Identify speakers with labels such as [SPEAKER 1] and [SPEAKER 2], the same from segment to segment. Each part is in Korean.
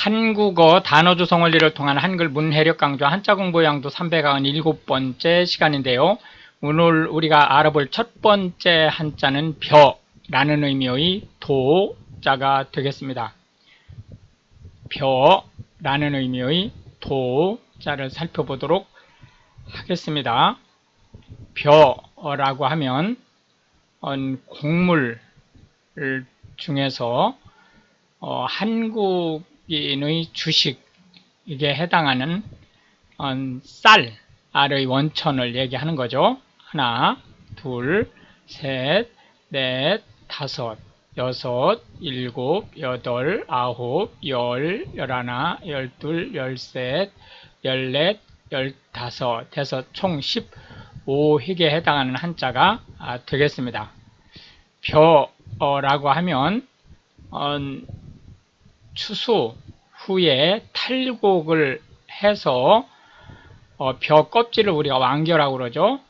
[SPEAKER 1] 한국어 단어 조성 원리를 통한 한글 문해력 강좌 한자 공부 양도 397번째 시간인데요. 오늘 우리가 알아볼 첫 번째 한자는 벼라는 의미의 도자가 되겠습니다. 벼라는 의미의 도자를 살펴보도록 하겠습니다. 벼라고 하면 곡물 중에서 한국인의 주식에 해당하는 쌀의 원천을 얘기하는 거죠. 하나, 둘, 셋, 넷, 다섯, 여섯, 일곱, 여덟, 아홉, 열, 열하나, 열둘, 열셋, 열넷, 열다섯 해서 총 15획에 해당하는 한자가 되겠습니다. 벼라고 하면 추수 후에 탈곡을 해서 벼 껍질을 우리가 왕겨라고 그러죠.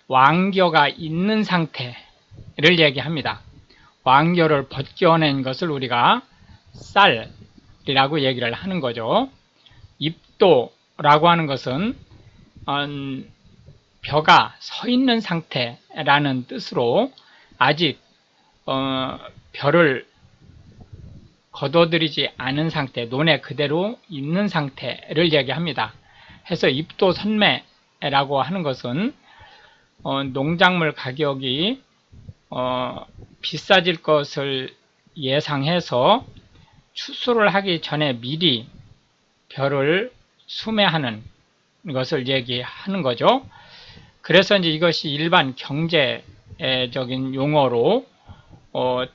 [SPEAKER 1] 왕겨가 있는 상태를 얘기합니다. 왕겨를 벗겨낸 것을 우리가 쌀이라고 얘기를 하는 거죠. 입도라고 하는 것은 벼가 서 있는 상태라는 뜻으로 아직 벼를 걷어들이지 않은 상태, 논에 그대로 있는 상태를 얘기합니다. 해서 입도선매라고 하는 것은 농작물 가격이 비싸질 것을 예상해서 추수를 하기 전에 미리 벼를 수매하는 것을 얘기하는 거죠. 그래서 이제 이것이 일반 경제적인 용어로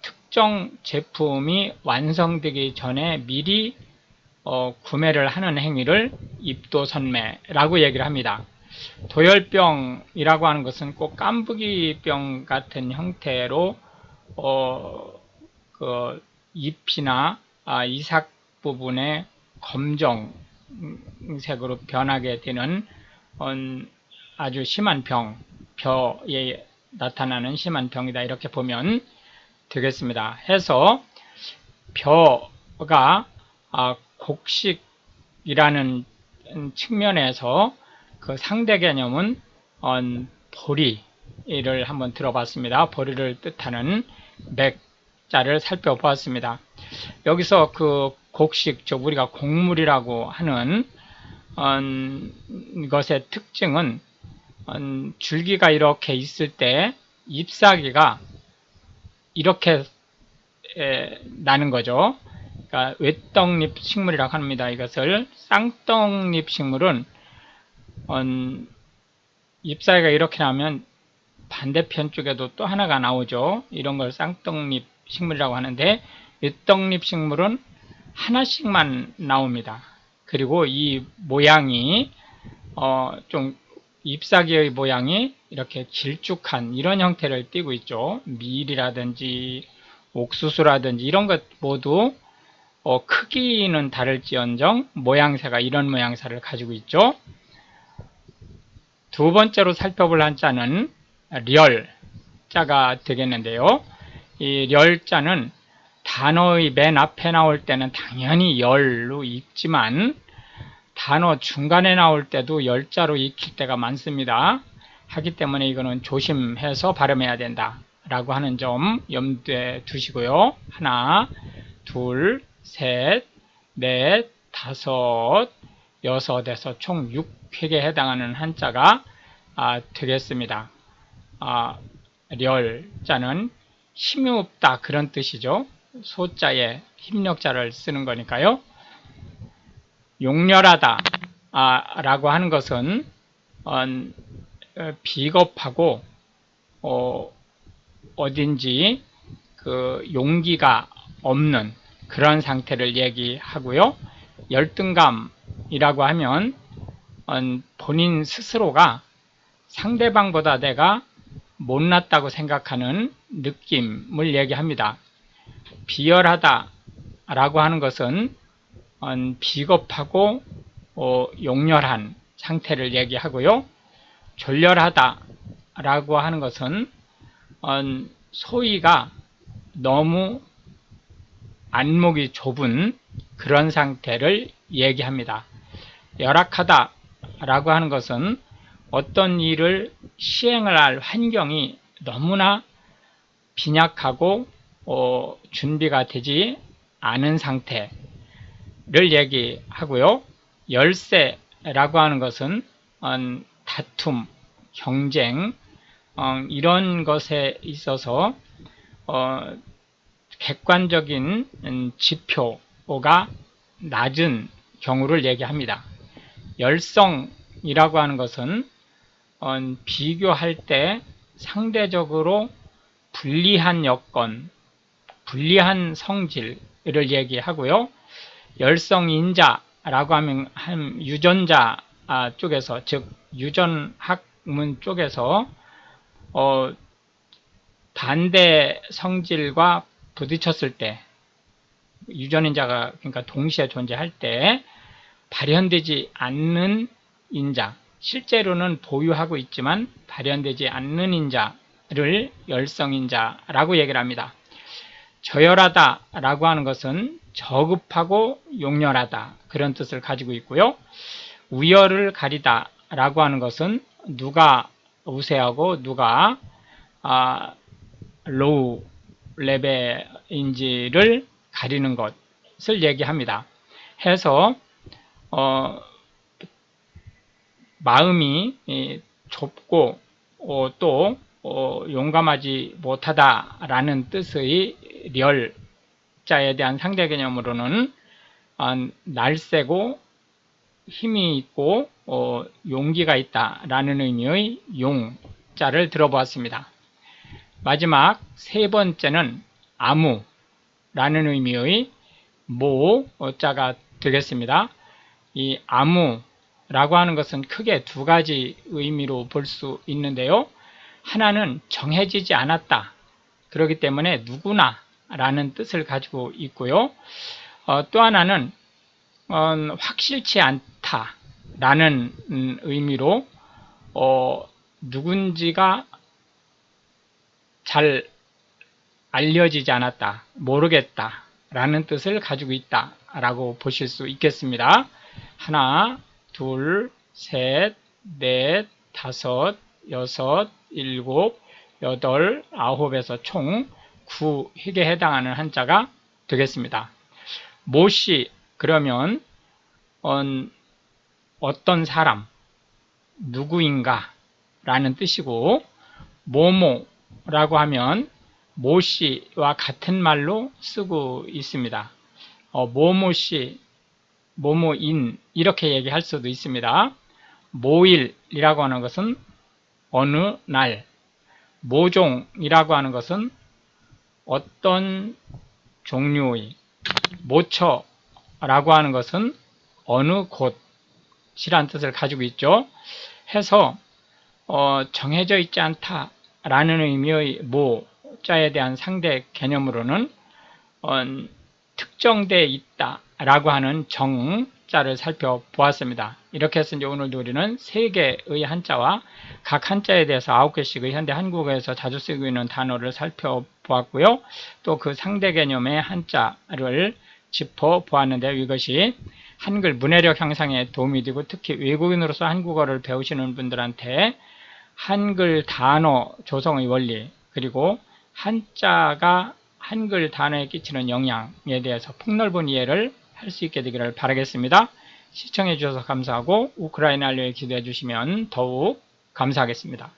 [SPEAKER 1] 특정 제품이 완성되기 전에 미리 구매를 하는 행위를 입도선매라고 얘기를 합니다. 도열병이라고 하는 것은 꼭 깐부기병 같은 형태로 그 잎이나 이삭 부분에 검정색으로 변하게 되는 아주 심한 병, 벼에 나타나는 심한 병이다 이렇게 보면 되겠습니다. 해서 벼가 곡식이라는 측면에서 그 상대 개념은 보리를 한번 들어봤습니다. 보리를 뜻하는 맥자를 살펴보았습니다. 여기서 그 곡식, 즉 우리가 곡물이라고 하는 것의 특징은 줄기가 이렇게 있을 때 잎사귀가 이렇게 나는 거죠. 그러니까 외떡잎 식물이라고 합니다. 이것을 쌍떡잎 식물은 잎사귀가 이렇게 나면 반대편 쪽에도 또 하나가 나오죠. 이런 걸 쌍떡잎 식물이라고 하는데 외떡잎 식물은 하나씩만 나옵니다. 그리고 이 모양이 좀 잎사귀의 모양이 이렇게 길쭉한 이런 형태를 띠고 있죠. 밀이라든지 옥수수라든지 이런 것 모두 크기는 다를지언정 모양새가 이런 모양새를 가지고 있죠. 두 번째로 살펴볼 한자는 렬자가 되겠는데요. 이 렬자는 단어의 맨 앞에 나올 때는 당연히 열로 읽지만 단어 중간에 나올 때도 열자로 익힐 때가 많습니다. 하기 때문에 이거는 조심해서 발음해야 된다 라고 하는 점 염두에 두시고요. 하나, 둘, 셋, 넷, 다섯, 여섯에서 총 6획에 해당하는 한자가 되겠습니다. 렬자는 힘이 없다 그런 뜻이죠. 소자에 힘력자를 쓰는 거니까요. 용렬하다 라고 하는 것은 비겁하고 어딘지 그 용기가 없는 그런 상태를 얘기하고요. 열등감이라고 하면 본인 스스로가 상대방보다 내가 못났다고 생각하는 느낌을 얘기합니다. 비열하다 라고 하는 것은 비겁하고 용렬한 상태를 얘기하고요. 졸렬하다 라고 하는 것은 소위가 너무 안목이 좁은 그런 상태를 얘기합니다. 열악하다 라고 하는 것은 어떤 일을 시행을 할 환경이 너무나 빈약하고 준비가 되지 않은 상태를 얘기하고요. 열세라고 하는 것은 다툼, 경쟁 이런 것에 있어서 객관적인 지표가 낮은 경우를 얘기합니다. 열성이라고 하는 것은 비교할 때 상대적으로 불리한 여건, 불리한 성질을 얘기하고요. 열성인자라고 하면 유전자 쪽에서, 즉 유전학문 쪽에서 반대 성질과 부딪혔을 때, 유전인자가 그러니까 동시에 존재할 때 발현되지 않는 인자, 실제로는 보유하고 있지만 발현되지 않는 인자를 열성인자라고 얘기를 합니다. 저열하다 라고 하는 것은 저급하고 용렬하다, 그런 뜻을 가지고 있고요. 우열을 가리다 라고 하는 것은 누가 우세하고 누가 로우 레벨인지를 가리는 것을 얘기합니다. 해서 마음이 좁고 또 용감하지 못하다라는 뜻의 렬자에 대한 상대 개념으로는 날쌔고 힘이 있고 용기가 있다라는 의미의 용자를 들어보았습니다. 마지막 세 번째는 아무라는 의미의 모자가 되겠습니다. 이 아무라고 하는 것은 크게 두 가지 의미로 볼 수 있는데요. 하나는 정해지지 않았다, 그렇기 때문에 누구나 라는 뜻을 가지고 있고요. 또 하나는 확실치 않다 라는 의미로 누군지가 잘 알려지지 않았다, 모르겠다 라는 뜻을 가지고 있다 라고 보실 수 있겠습니다. 하나, 둘, 셋, 넷, 다섯, 여섯, 일곱, 여덟, 아홉에서 총 9획에 해당하는 한자가 되겠습니다. 모시 그러면 어떤 사람, 누구인가 라는 뜻이고, 모모라고 하면 모씨와 같은 말로 쓰고 있습니다. 모모씨, 모모인 이렇게 얘기할 수도 있습니다. 모일이라고 하는 것은 어느 날, 모종이라고 하는 것은 어떤 종류의, 모처라고 하는 것은 어느 곳이란 뜻을 가지고 있죠. 해서 정해져 있지 않다라는 의미의 모자에 대한 상대 개념으로는 특정되어 있다라고 하는 정자를 살펴보았습니다. 이렇게 해서 이제 오늘도 우리는 3개의 한자와 각 한자에 대해서 9개씩의 현대 한국어에서 자주 쓰고 있는 단어를 살펴보았고요. 또 그 상대 개념의 한자를 짚어보았는데요. 이것이 한글 문해력 향상에 도움이 되고, 특히 외국인으로서 한국어를 배우시는 분들한테 한글 단어 조성의 원리, 그리고 한자가 한글 단어에 끼치는 영향에 대해서 폭넓은 이해를 할 수 있게 되기를 바라겠습니다. 시청해 주셔서 감사하고 우크라이나 알료에 기도해 주시면 더욱 감사하겠습니다.